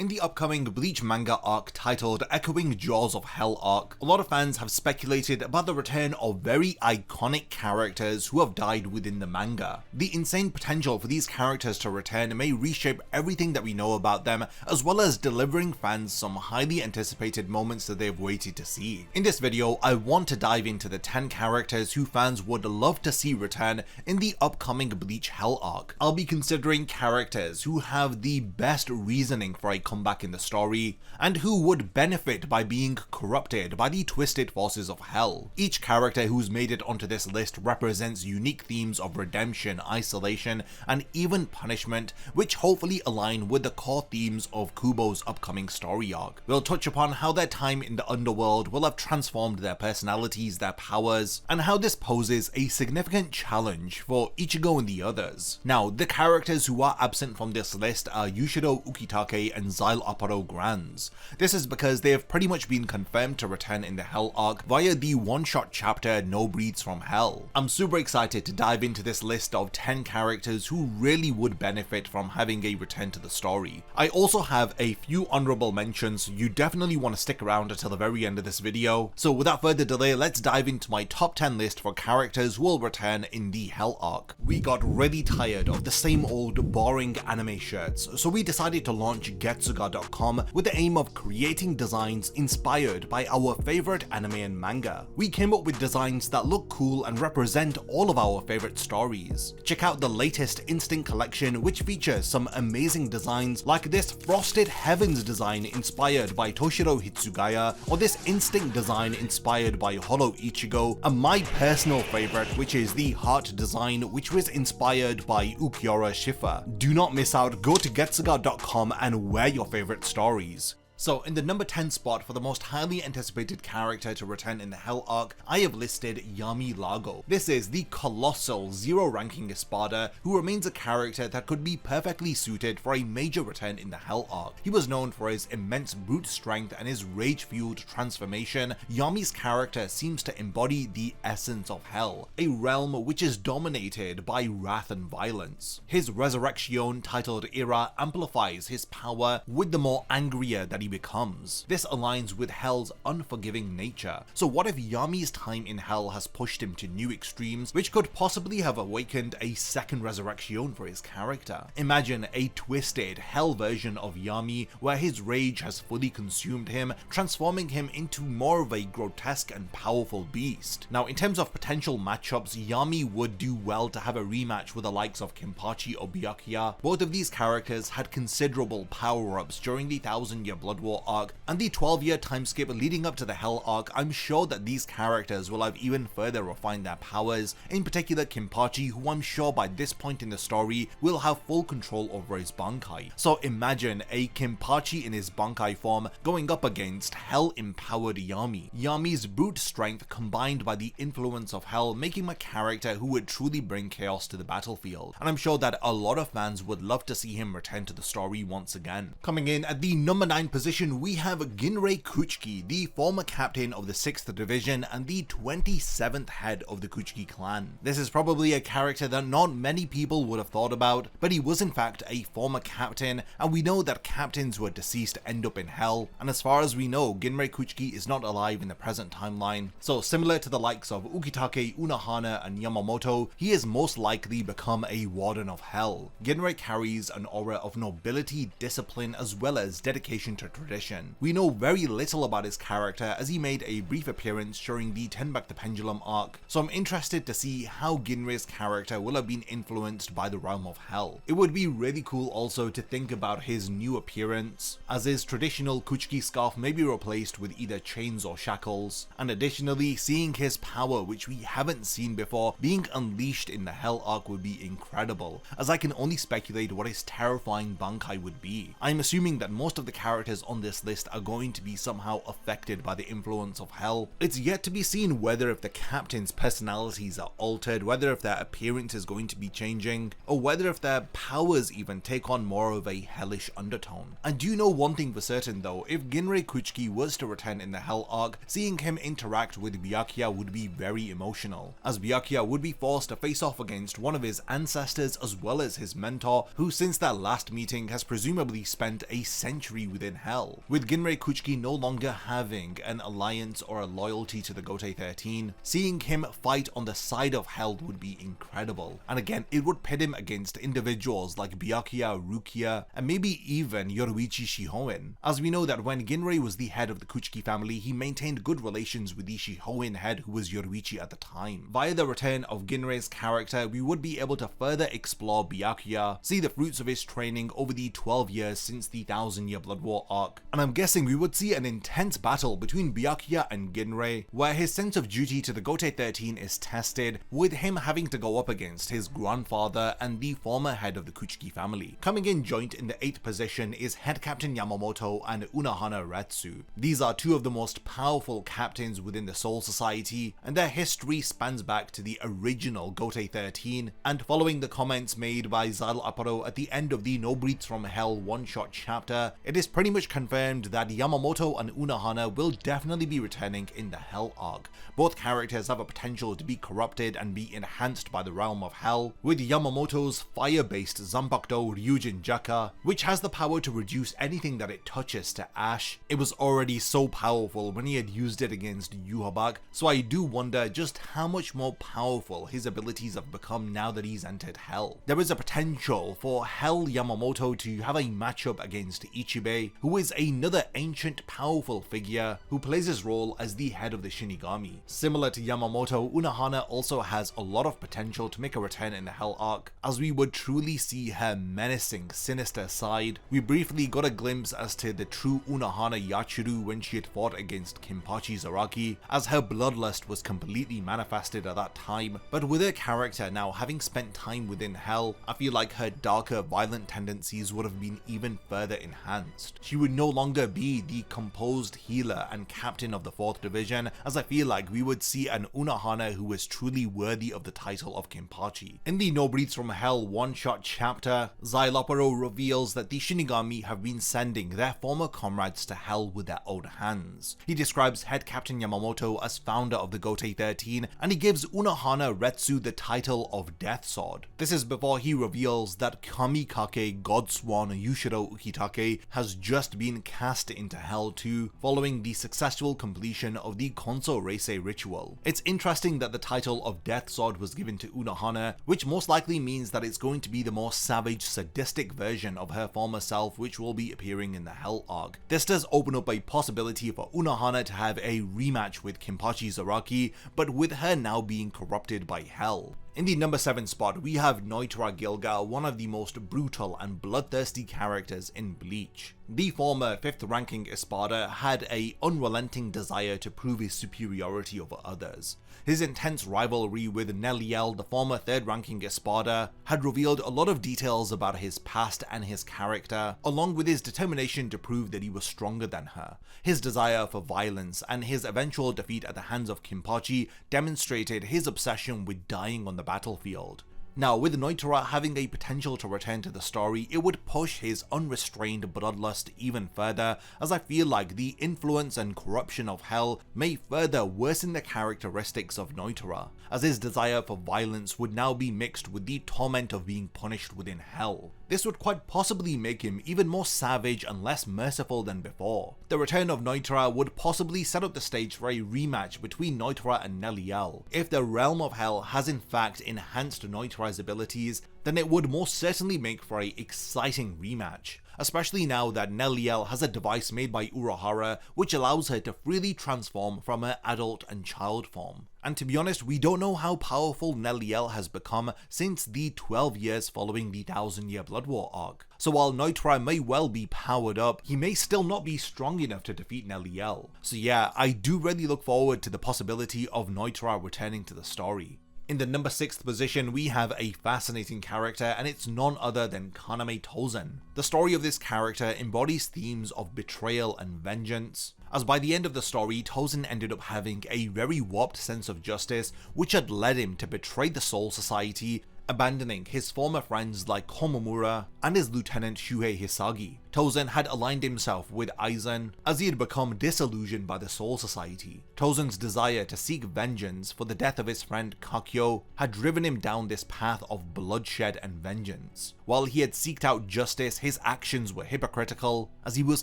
In the upcoming Bleach manga arc titled Echoing Jaws of Hell arc, a lot of fans have speculated about the return of very iconic characters who have died within the manga. The insane potential for these characters to return may reshape everything that we know about them, as well as delivering fans some highly anticipated moments that they've waited to see. In this video, I want to dive into the 10 characters who fans would love to see return in the upcoming Bleach Hell arc. I'll be considering characters who have the best reasoning for a comeback in the story, and who would benefit by being corrupted by the twisted forces of hell. Each character who's made it onto this list represents unique themes of redemption, isolation, and even punishment, which hopefully align with the core themes of Kubo's upcoming story arc. We'll touch upon how their time in the underworld will have transformed their personalities, their powers, and how this poses a significant challenge for Ichigo and the others. Now, the characters who are absent from this list are Yushido Ukitake and Xyle Aparo Granz. This is because they have pretty much been confirmed to return in the Hell arc via the one-shot chapter No Breeds from Hell. I'm super excited to dive into this list of 10 characters who really would benefit from having a return to the story. I also have a few honourable mentions, so you definitely want to stick around until the very end of this video. So without further delay, let's dive into my top 10 list for characters who will return in the Hell arc. We got really tired of the same old boring anime shirts, so we decided to launch Getsuga.com with the aim of creating designs inspired by our favorite anime and manga. We came up with designs that look cool and represent all of our favorite stories. Check out the latest Instinct collection, which features some amazing designs like this Frosted Heavens design inspired by Toshiro Hitsugaya, or this Instinct design inspired by Holo Ichigo, and my personal favorite, which is the Heart design, which was inspired by Ukiura Shifa. Do not miss out, go to Getsuga.com and wear your favorite stories. So in the number 10 spot for the most highly anticipated character to return in the Hell arc, I have listed Yami Lago. This is the colossal zero ranking Espada who remains a character that could be perfectly suited for a major return in the Hell arc. He was known for his immense brute strength and his rage-fueled transformation. Yami's character seems to embody the essence of Hell, a realm which is dominated by wrath and violence. His resurrection, titled Era, amplifies his power with the more angrier that he becomes. This aligns with Hell's unforgiving nature. So what if Yami's time in Hell has pushed him to new extremes, which could possibly have awakened a second resurrection for his character? Imagine a twisted Hell version of Yami where his rage has fully consumed him, transforming him into more of a grotesque and powerful beast. Now, in terms of potential matchups, Yami would do well to have a rematch with the likes of Kenpachi or Byakuya. Both of these characters had considerable power-ups during the 1000-year Blood War arc, and the 12-year timeskip leading up to the Hell arc. I'm sure that these characters will have even further refined their powers, in particular Kenpachi, who I'm sure by this point in the story will have full control over his Bankai. So imagine a Kenpachi in his Bankai form going up against Hell-empowered Yami. Yami's brute strength combined by the influence of Hell, making him a character who would truly bring chaos to the battlefield, and I'm sure that a lot of fans would love to see him return to the story once again. Coming in at the number 9 position, we have Ginrei Kuchiki, the former captain of the 6th Division and the 27th head of the Kuchiki clan. This is probably a character that not many people would have thought about, but he was in fact a former captain, and we know that captains who are deceased end up in Hell, and as far as we know, Ginrei Kuchiki is not alive in the present timeline. So similar to the likes of Ukitake, Unohana, and Yamamoto, he has most likely become a Warden of Hell. Ginrei carries an aura of nobility, discipline, as well as dedication to tradition. We know very little about his character as he made a brief appearance during the Turn Back the Pendulum arc, so I'm interested to see how Ginrei's character will have been influenced by the realm of Hell. It would be really cool also to think about his new appearance, as his traditional Kuchiki scarf may be replaced with either chains or shackles, and additionally seeing his power, which we haven't seen before, being unleashed in the Hell arc would be incredible, as I can only speculate what his terrifying Bankai would be. I'm assuming that most of the characters on this list are going to be somehow affected by the influence of Hell. It's yet to be seen whether if the captains' personalities are altered, whether if their appearance is going to be changing, or whether if their powers even take on more of a hellish undertone. I do know one thing for certain though, if Ginrei Kuchiki was to return in the Hell arc, seeing him interact with Byakuya would be very emotional, as Byakuya would be forced to face off against one of his ancestors as well as his mentor, who since their last meeting has presumably spent a century within Hell. With Ginrei Kuchiki no longer having an alliance or a loyalty to the Gotei 13, seeing him fight on the side of Hell would be incredible, and again it would pit him against individuals like Byakuya, Rukia, and maybe even Yoruichi Shihoin, as we know that when Ginrei was the head of the Kuchiki family, he maintained good relations with the Shihoin head who was Yoruichi at the time. Via the return of Ginrei's character, we would be able to further explore Byakuya, see the fruits of his training over the 12 years since the 1000-year Blood War arc, and I'm guessing we would see an intense battle between Byakuya and Ginrei, where his sense of duty to the Gotei 13 is tested, with him having to go up against his grandfather and the former head of the Kuchiki family. Coming in joint in the 8th position is Head Captain Yamamoto and Unohana Retsu. These are two of the most powerful captains within the Soul Society, and their history spans back to the original Gotei 13, and following the comments made by Zal Aparo at the end of the No Breaths from Hell one-shot chapter, it is pretty much confirmed that Yamamoto and Unohana will definitely be returning in the Hell arc. Both characters have a potential to be corrupted and be enhanced by the realm of Hell, with Yamamoto's fire-based Zanpakuto Ryujin Jaka, which has the power to reduce anything that it touches to ash. It was already so powerful when he had used it against Yhwach, so I do wonder just how much more powerful his abilities have become now that he's entered Hell. There is a potential for Hell Yamamoto to have a matchup against Ichibei, who is another ancient powerful figure who plays his role as the head of the Shinigami. Similar to Yamamoto, Unohana also has a lot of potential to make a return in the Hell arc, as we would truly see her menacing, sinister side. We briefly got a glimpse as to the true Unohana Yachuru when she had fought against Kinpachi Zaraki, as her bloodlust was completely manifested at that time, but with her character now having spent time within Hell, I feel like her darker, violent tendencies would have been even further enhanced. She would no longer be the composed healer and captain of the 4th division, as I feel like we would see an Unohana who is truly worthy of the title of Kinpachi. In the No Breaths from Hell one-shot chapter, Xylopero reveals that the Shinigami have been sending their former comrades to Hell with their own hands. He describes Head Captain Yamamoto as founder of the Gotei 13, and he gives Unohana Retsu the title of Death Sword. This is before he reveals that Kamikake Godsworn Yushiro Ukitake has just been cast into Hell too, following the successful completion of the Konso Reisei ritual. It's interesting that the title of Death Sword was given to Unohana, which most likely means that it's going to be the more savage, sadistic version of her former self which will be appearing in the Hell arc. This does open up a possibility for Unohana to have a rematch with Kinpachi Zaraki, but with her now being corrupted by Hell. In the number 7 spot, we have Noitra Gilga, one of the most brutal and bloodthirsty characters in Bleach. The former 5th ranking Espada had an unrelenting desire to prove his superiority over others. His intense rivalry with Neliel, the former 3rd ranking Espada, had revealed a lot of details about his past and his character, along with his determination to prove that he was stronger than her. His desire for violence and his eventual defeat at the hands of Kinpachi demonstrated his obsession with dying on the battlefield. Now, with Noitra having a potential to return to the story, it would push his unrestrained bloodlust even further, as I feel like the influence and corruption of Hell may further worsen the characteristics of Noitra, as his desire for violence would now be mixed with the torment of being punished within Hell. This would quite possibly make him even more savage and less merciful than before. The return of Noitra would possibly set up the stage for a rematch between Noitra and Neliel. If the realm of Hell has in fact enhanced Noitra's abilities, then it would most certainly make for an exciting rematch, especially now that Neliel has a device made by Urahara which allows her to freely transform from her adult and child form. And to be honest, we don't know how powerful Neliel has become since the 12 years following the 1000-year Blood War arc. So while Noitra may well be powered up, he may still not be strong enough to defeat Neliel. So yeah, I do really look forward to the possibility of Noitra returning to the story. In the number 6th position, we have a fascinating character, and it's none other than Kaname Tozen. The story of this character embodies themes of betrayal and vengeance, as by the end of the story, Tozen ended up having a very warped sense of justice, which had led him to betray the Soul Society, abandoning his former friends like Komamura and his lieutenant Shuhei Hisagi. Tozen had aligned himself with Aizen as he had become disillusioned by the Soul Society. Tozen's desire to seek vengeance for the death of his friend Kakyo had driven him down this path of bloodshed and vengeance. While he had seeked out justice, his actions were hypocritical, as he was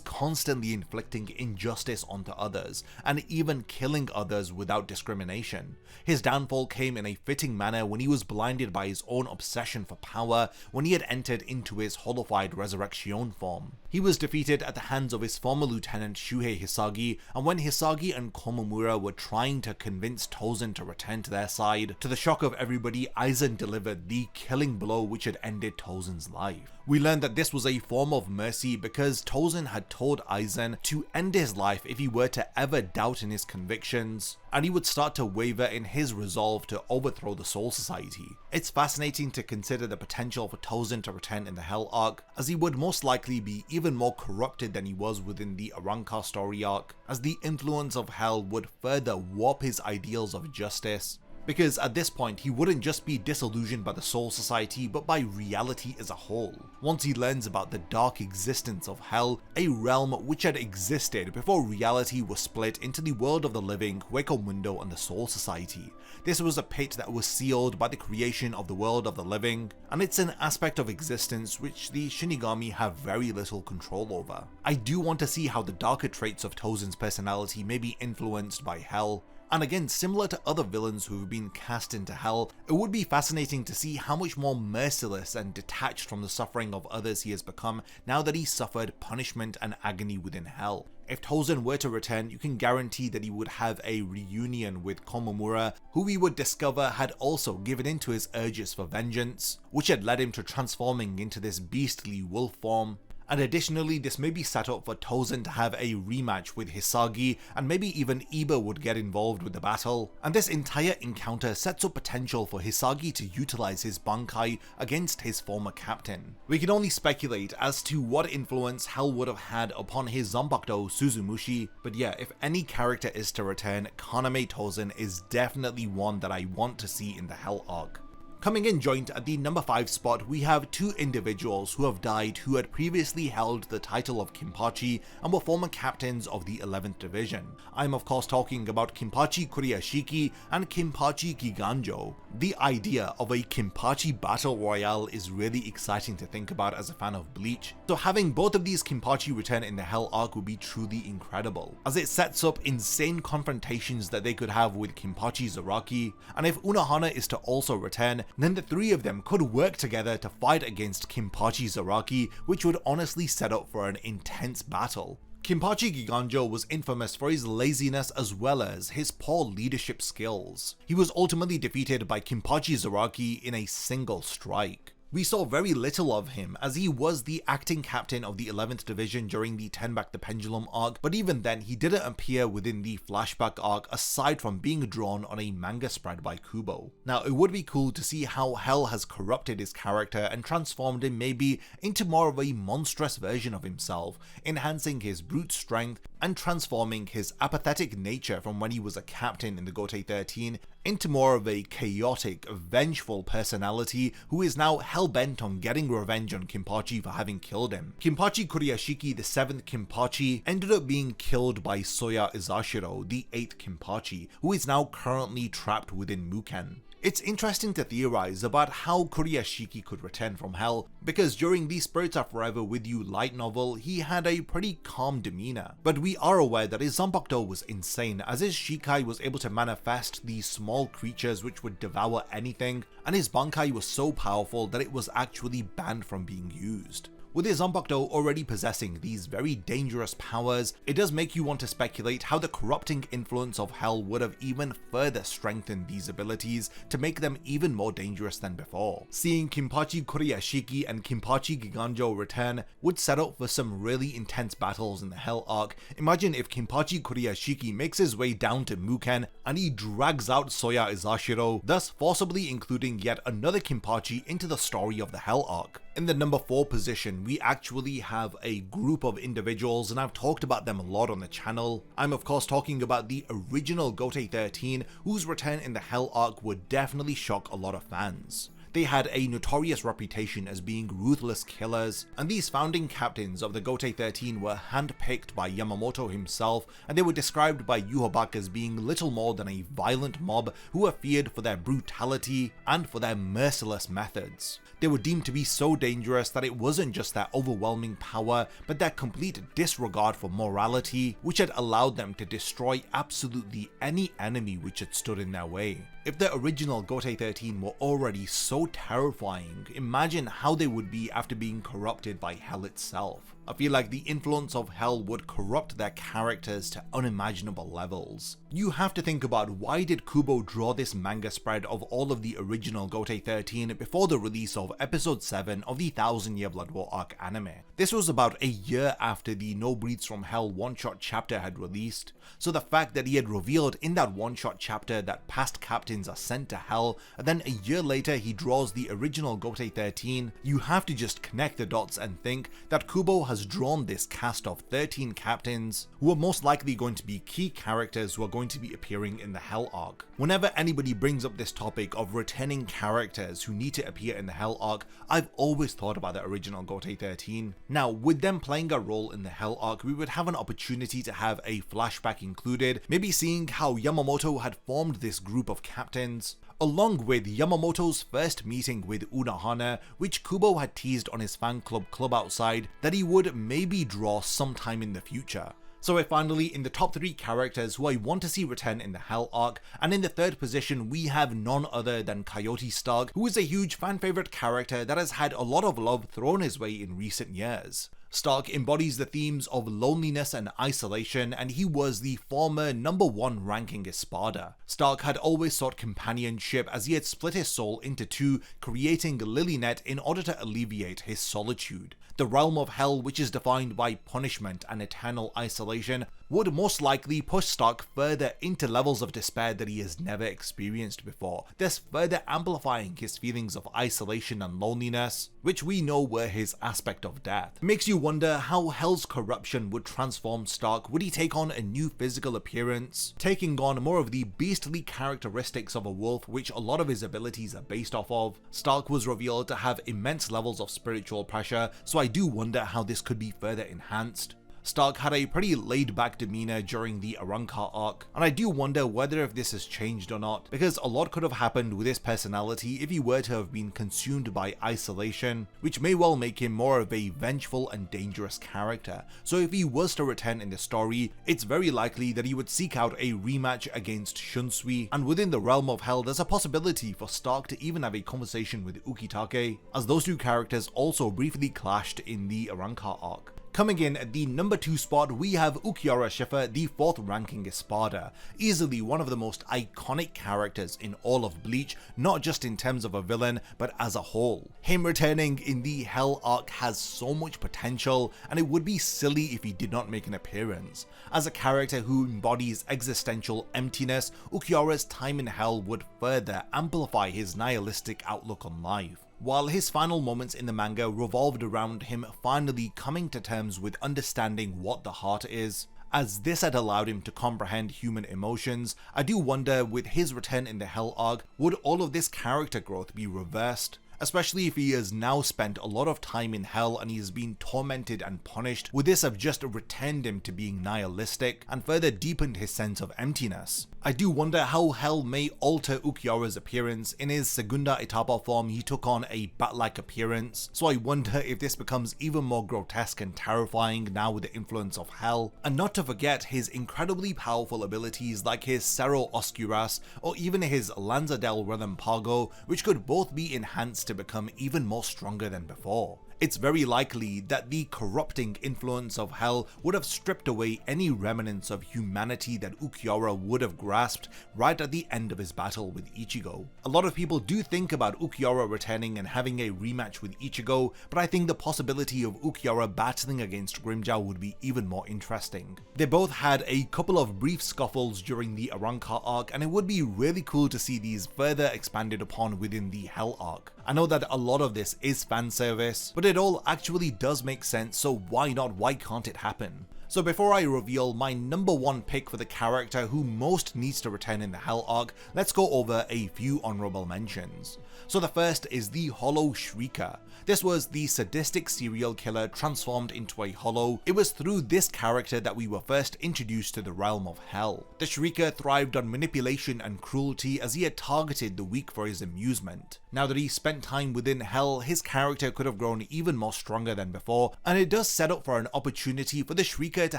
constantly inflicting injustice onto others and even killing others without discrimination. His downfall came in a fitting manner when he was blinded by his own obsession for power when he had entered into his holified Resurrection form. He was defeated at the hands of his former lieutenant Shuhei Hisagi, and when Hisagi and Komamura were trying to convince Tozen to return to their side, to the shock of everybody, Aizen delivered the killing blow which had ended Tozen's life. We learned that this was a form of mercy because Tozen had told Aizen to end his life if he were to ever doubt in his convictions, and he would start to waver in his resolve to overthrow the Soul Society. It's fascinating to consider the potential for Tozen to return in the Hell arc, as he would most likely be even more corrupted than he was within the Arrancar story arc, as the influence of Hell would further warp his ideals of justice. Because at this point, he wouldn't just be disillusioned by the Soul Society, but by reality as a whole. Once he learns about the dark existence of Hell, a realm which had existed before reality was split into the world of the living, Hueco Mundo, and the Soul Society. This was a pit that was sealed by the creation of the world of the living, and it's an aspect of existence which the Shinigami have very little control over. I do want to see how the darker traits of Tozen's personality may be influenced by Hell. And again, similar to other villains who have been cast into Hell, it would be fascinating to see how much more merciless and detached from the suffering of others he has become now that he suffered punishment and agony within Hell. If Tozen were to return, you can guarantee that he would have a reunion with Komamura, who we would discover had also given in to his urges for vengeance, which had led him to transforming into this beastly wolf form. And additionally, this may be set up for Tozen to have a rematch with Hisagi, and maybe even Iba would get involved with the battle. And this entire encounter sets up potential for Hisagi to utilize his Bankai against his former captain. We can only speculate as to what influence Hell would have had upon his Zanpakuto Suzumushi, but yeah, if any character is to return, Kaname Tozen is definitely one that I want to see in the Hell arc. Coming in joint at the number 5 spot, we have two individuals who have died who had previously held the title of Kinpachi and were former captains of the 11th Division. I'm of course talking about Kinpachi Kurashiki and Kinpachi Giganjo. The idea of a Kinpachi Battle Royale is really exciting to think about as a fan of Bleach, so having both of these Kinpachi return in the Hell arc would be truly incredible, as it sets up insane confrontations that they could have with Kinpachi Zaraki, and if Unohana is to also return, then the three of them could work together to fight against Kinpachi Zaraki, which would honestly set up for an intense battle. Kinpachi Giganjo was infamous for his laziness as well as his poor leadership skills. He was ultimately defeated by Kinpachi Zaraki in a single strike. We saw very little of him as he was the acting captain of the 11th Division during the Turn Back the Pendulum arc, but even then he didn't appear within the flashback arc aside from being drawn on a manga spread by Kubo. Now it would be cool to see how Hell has corrupted his character and transformed him maybe into more of a monstrous version of himself, enhancing his brute strength and transforming his apathetic nature from when he was a captain in the Gotei 13 into more of a chaotic, vengeful personality who is now hell-bent on getting revenge on Kinpachi for having killed him. Kinpachi Kurashiki, the 7th Kinpachi, ended up being killed by Soya Izashiro, the 8th Kinpachi, who is now currently trapped within Muken. It's interesting to theorize about how Kurashiki could return from Hell, because during the Spirits Are Forever With You light novel, he had a pretty calm demeanor. But we are aware that his Zanpakuto was insane, as his Shikai was able to manifest these small creatures which would devour anything, and his Bankai was so powerful that it was actually banned from being used. With his Zanpakuto already possessing these very dangerous powers, it does make you want to speculate how the corrupting influence of Hell would have even further strengthened these abilities to make them even more dangerous than before. Seeing Kinpachi Kuriyashiki and Kinpachi Giganjo return would set up for some really intense battles in the Hell arc. Imagine if Kinpachi Kuriyashiki makes his way down to Muken and he drags out Soya Izashiro, thus forcibly including yet another Kinpachi into the story of the Hell arc. In the number 4 position, we actually have a group of individuals, and I've talked about them a lot on the channel. I'm of course talking about the original Gotei 13, whose return in the Hell arc would definitely shock a lot of fans. They had a notorious reputation as being ruthless killers, and these founding captains of the Gotei 13 were handpicked by Yamamoto himself, and they were described by Yhwach as being little more than a violent mob who were feared for their brutality and for their merciless methods. They were deemed to be so dangerous that it wasn't just their overwhelming power, but their complete disregard for morality, which had allowed them to destroy absolutely any enemy which had stood in their way. If the original Gotei 13 were already so terrifying, imagine how they would be after being corrupted by Hell itself. I feel like the influence of Hell would corrupt their characters to unimaginable levels. You have to think about, why did Kubo draw this manga spread of all of the original Gotei 13 before the release of episode 7 of the 1000 Year Blood War arc anime? This was about a year after the No Breathes from Hell one-shot chapter had released, so the fact that he had revealed in that one-shot chapter that past captains are sent to Hell, and then a year later he draws the original Gotei 13, you have to just connect the dots and think that Kubo has drawn this cast of 13 captains who are most likely going to be key characters who are going to be appearing in the Hell arc. Whenever anybody brings up this topic of returning characters who need to appear in the Hell arc, I've always thought about the original Gotei 13. Now, with them playing a role in the Hell arc, we would have an opportunity to have a flashback included, maybe seeing how Yamamoto had formed this group of captains, along with Yamamoto's first meeting with Unohana, which Kubo had teased on his fan club outside that he would maybe draw sometime in the future. So we're finally in the top 3 characters who I want to see return in the Hell arc, and in the 3rd position we have none other than Coyote Stark, who is a huge fan favorite character that has had a lot of love thrown his way in recent years. Stark embodies the themes of loneliness and isolation, and he was the former number 1 ranking Espada. Stark had always sought companionship as he had split his soul into 2, creating Lilynet in order to alleviate his solitude. The realm of Hell, which is defined by punishment and eternal isolation, would most likely push Stark further into levels of despair that he has never experienced before, thus further amplifying his feelings of isolation and loneliness, which we know were his aspect of death. It makes you wonder how Hell's corruption would transform Stark. Would he take on a new physical appearance, taking on more of the beastly characteristics of a wolf, which a lot of his abilities are based off of? Stark was revealed to have immense levels of spiritual pressure, so I do wonder how this could be further enhanced. Stark had a pretty laid-back demeanor during the Arrancar arc, and I do wonder whether if this has changed or not, because a lot could have happened with his personality if he were to have been consumed by isolation, which may well make him more of a vengeful and dangerous character. So if he was to return in the story, it's very likely that he would seek out a rematch against Shunsui, and within the realm of Hell there's a possibility for Stark to even have a conversation with Ukitake, as those 2 characters also briefly clashed in the Arrancar arc. Coming in at the number 2 spot, we have Ukiura Schiffer, the 4th ranking Espada, easily one of the most iconic characters in all of Bleach, not just in terms of a villain, but as a whole. Him returning in the Hell arc has so much potential, and it would be silly if he did not make an appearance. As a character who embodies existential emptiness, Ukiura's time in Hell would further amplify his nihilistic outlook on life. While his final moments in the manga revolved around him finally coming to terms with understanding what the heart is, as this had allowed him to comprehend human emotions, I do wonder, with his return in the Hell arc, would all of this character growth be reversed? Especially if he has now spent a lot of time in Hell and he has been tormented and punished, would this have just returned him to being nihilistic and further deepened his sense of emptiness? I do wonder how Hell may alter Ukiura's appearance. In his Segunda Etapa form, he took on a bat-like appearance, so I wonder if this becomes even more grotesque and terrifying now with the influence of Hell. And not to forget his incredibly powerful abilities like his Cerro Oscuras or even his Lanza del Relámpago, which could both be enhanced to become even more stronger than before. It's very likely that the corrupting influence of hell would have stripped away any remnants of humanity that Ulquiorra would have grasped right at the end of his battle with Ichigo. A lot of people do think about Ulquiorra returning and having a rematch with Ichigo, but I think the possibility of Ulquiorra battling against Grimmjow would be even more interesting. They both had a couple of brief scuffles during the Arrancar arc, and it would be really cool to see these further expanded upon within the Hell arc. I know that a lot of this is fan service, but it all actually does make sense, so why not? Why can't it happen? So before I reveal my number one pick for the character who most needs to return in the Hell arc, let's go over a few honourable mentions. So the first is the Hollow Shrieker. This was the sadistic serial killer transformed into a Hollow. It was through this character that we were first introduced to the realm of Hell. The Shrieker thrived on manipulation and cruelty as he had targeted the weak for his amusement. Now that he spent time within Hell, his character could have grown even more stronger than before, and it does set up for an opportunity for the Shrieker to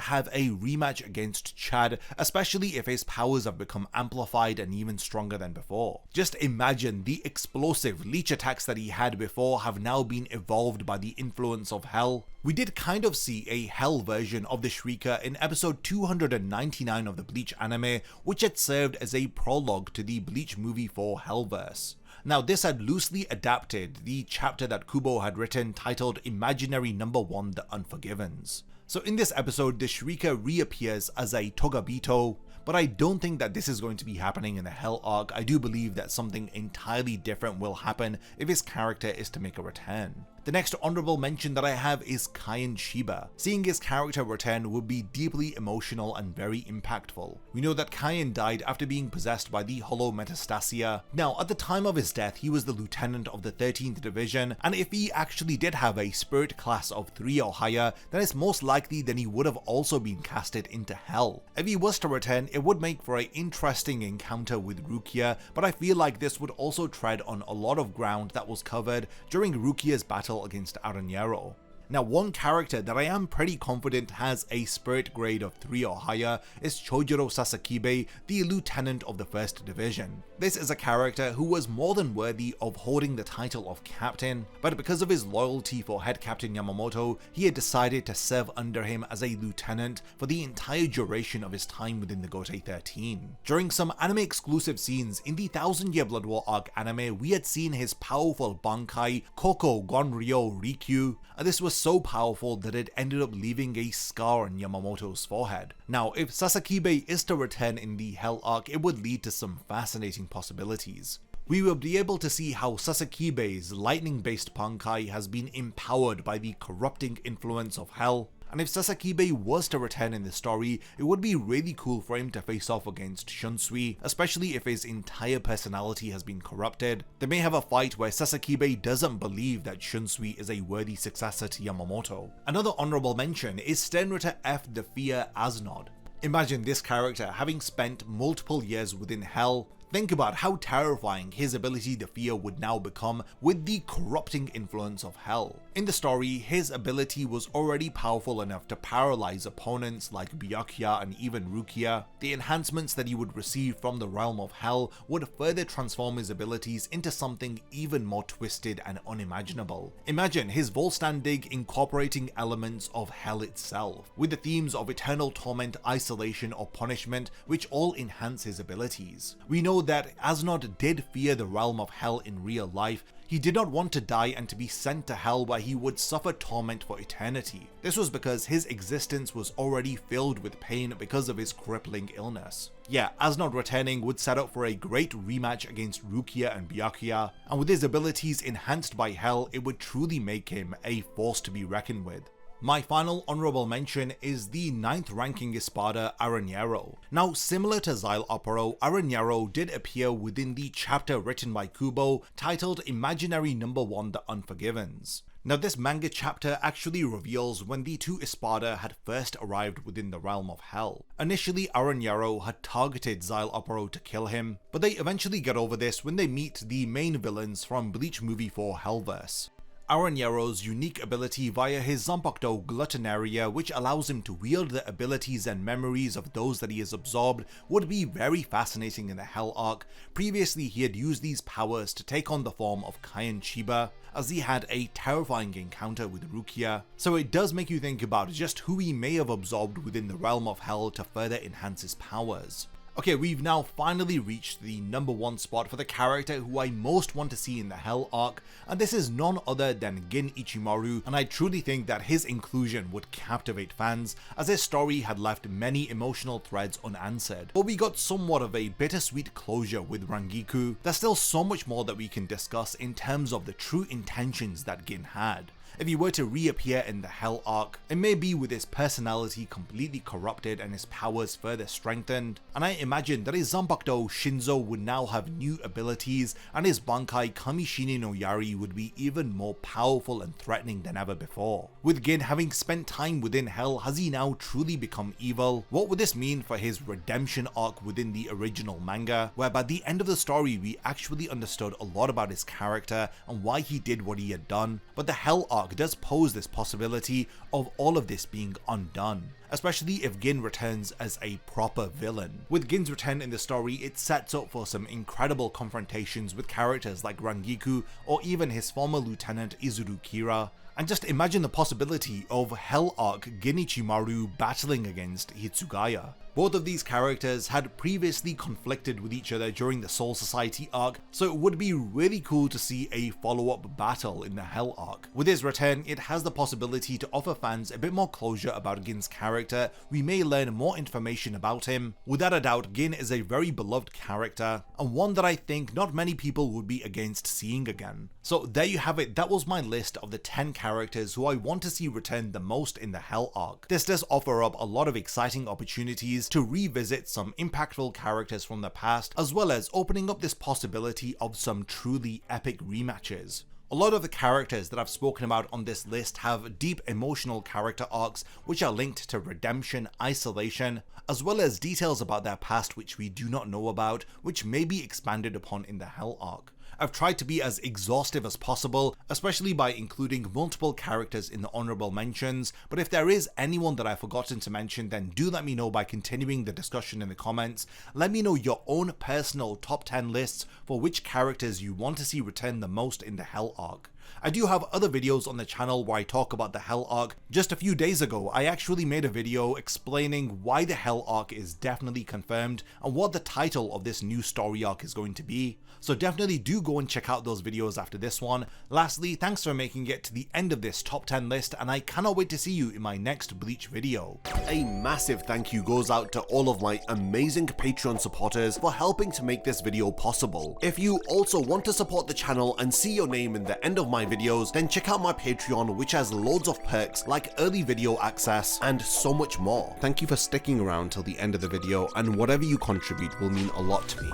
have a rematch against Chad, especially if his powers have become amplified and even stronger than before. Just imagine the explosive leech attacks that he had before have now been evolved by the influence of Hell. We did kind of see a Hell version of the Shrieker in episode 299 of the Bleach anime, which had served as a prologue to the Bleach movie for Hellverse. Now this had loosely adapted the chapter that Kubo had written titled Imaginary Number 1 The Unforgivens. So in this episode, the Shrieker reappears as a Togabito, but I don't think that this is going to be happening in the Hell arc. I do believe that something entirely different will happen if his character is to make a return. The next honourable mention that I have is Kaien Shiba. Seeing his character return would be deeply emotional and very impactful. We know that Kaien died after being possessed by the Hollow Metastasia. Now, at the time of his death, he was the lieutenant of the 13th Division, and if he actually did have a spirit class of 3 or higher, then it's most likely that he would have also been casted into Hell. If he was to return, it would make for an interesting encounter with Rukia, but I feel like this would also tread on a lot of ground that was covered during Rukia's battle against Aranjaro. Now, one character that I am pretty confident has a spirit grade of 3 or higher is Chojuro Sasakibe, the lieutenant of the 1st Division. This is a character who was more than worthy of holding the title of captain, but because of his loyalty for head captain Yamamoto, he had decided to serve under him as a lieutenant for the entire duration of his time within the Gotei 13. During some anime exclusive scenes in the 1000 Year Blood War arc anime, we had seen his powerful Bankai Koko Gonryo Rikyu, and this was so powerful that it ended up leaving a scar on Yamamoto's forehead. Now, if Sasakibe is to return in the Hell arc, it would lead to some fascinating possibilities. We will be able to see how Sasakibe's lightning-based Bankai has been empowered by the corrupting influence of Hell. And if Sasakibe was to return in the story, it would be really cool for him to face off against Shunsui, especially if his entire personality has been corrupted. They may have a fight where Sasakibe doesn't believe that Shunsui is a worthy successor to Yamamoto. Another honourable mention is Sternritter F. the Fear Asnod. Imagine this character having spent multiple years within Hell. Think about how terrifying his ability to fear would now become with the corrupting influence of Hell. In the story, his ability was already powerful enough to paralyze opponents like Byakuya and even Rukia. The enhancements that he would receive from the realm of Hell would further transform his abilities into something even more twisted and unimaginable. Imagine his Volstan dig incorporating elements of Hell itself, with the themes of eternal torment, isolation, or punishment, which all enhance his abilities. We know that Asnod did fear the realm of Hell in real life. He did not want to die and to be sent to Hell where he would suffer torment for eternity. This was because his existence was already filled with pain because of his crippling illness. Yeah, Asnod returning would set up for a great rematch against Rukia and Byakuya, and with his abilities enhanced by Hell, it would truly make him a force to be reckoned with. My final honourable mention is the 9th ranking Espada Aranjaro. Now, similar to Xyl-Opero, Aranjaro did appear within the chapter written by Kubo titled Imaginary Number 1 The Unforgivens. Now, this manga chapter actually reveals when the two Espada had first arrived within the realm of Hell. Initially, Aranjaro had targeted Xyl-Opero to kill him, but they eventually get over this when they meet the main villains from Bleach Movie 4 Hellverse. Aranyero's unique ability via his Zanpakuto Gluttonaria, which allows him to wield the abilities and memories of those that he has absorbed, would be very fascinating in the Hell arc. Previously he had used these powers to take on the form of Kaien Chiba, as he had a terrifying encounter with Rukia, so it does make you think about just who he may have absorbed within the realm of Hell to further enhance his powers. Okay, we've now finally reached the number 1 spot for the character who I most want to see in the Hell arc, and this is none other than Gin Ichimaru, and I truly think that his inclusion would captivate fans, as his story had left many emotional threads unanswered. But we got somewhat of a bittersweet closure with Rangiku. There's still so much more that we can discuss in terms of the true intentions that Gin had. If he were to reappear in the Hell arc, it may be with his personality completely corrupted and his powers further strengthened, and I imagine that his Zanpakuto Shinzo would now have new abilities, and his Bankai Kamishini no Yari would be even more powerful and threatening than ever before. With Gin having spent time within Hell, has he now truly become evil? What would this mean for his redemption arc within the original manga, where by the end of the story we actually understood a lot about his character and why he did what he had done? But the Hell arc does pose this possibility of all of this being undone, especially if Gin returns as a proper villain. With Gin's return in the story, it sets up for some incredible confrontations with characters like Rangiku or even his former lieutenant Izuru Kira. And just imagine the possibility of Hell arc Gin Ichimaru battling against Hitsugaya. Both of these characters had previously conflicted with each other during the Soul Society arc, so it would be really cool to see a follow-up battle in the Hell arc. With his return, it has the possibility to offer fans a bit more closure about Gin's character. We may learn more information about him. Without a doubt, Gin is a very beloved character, and one that I think not many people would be against seeing again. So there you have it, that was my list of the 10 characters who I want to see return the most in the Hell arc. This does offer up a lot of exciting opportunities to revisit some impactful characters from the past, as well as opening up this possibility of some truly epic rematches. A lot of the characters that I've spoken about on this list have deep emotional character arcs which are linked to redemption, isolation, as well as details about their past which we do not know about, which may be expanded upon in the Hell arc. I've tried to be as exhaustive as possible, especially by including multiple characters in the honourable mentions, but if there is anyone that I've forgotten to mention, then do let me know by continuing the discussion in the comments. Let me know your own personal top 10 lists for which characters you want to see return the most in the Hell arc. I do have other videos on the channel where I talk about the Hell arc. Just a few days ago, I actually made a video explaining why the Hell arc is definitely confirmed and what the title of this new story arc is going to be. So definitely do go and check out those videos after this one. Lastly, thanks for making it to the end of this top 10 list, and I cannot wait to see you in my next Bleach video. A massive thank you goes out to all of my amazing Patreon supporters for helping to make this video possible. If you also want to support the channel and see your name in the end of my videos, then check out my Patreon, which has loads of perks like early video access and so much more. Thank you for sticking around till the end of the video, and whatever you contribute will mean a lot to me.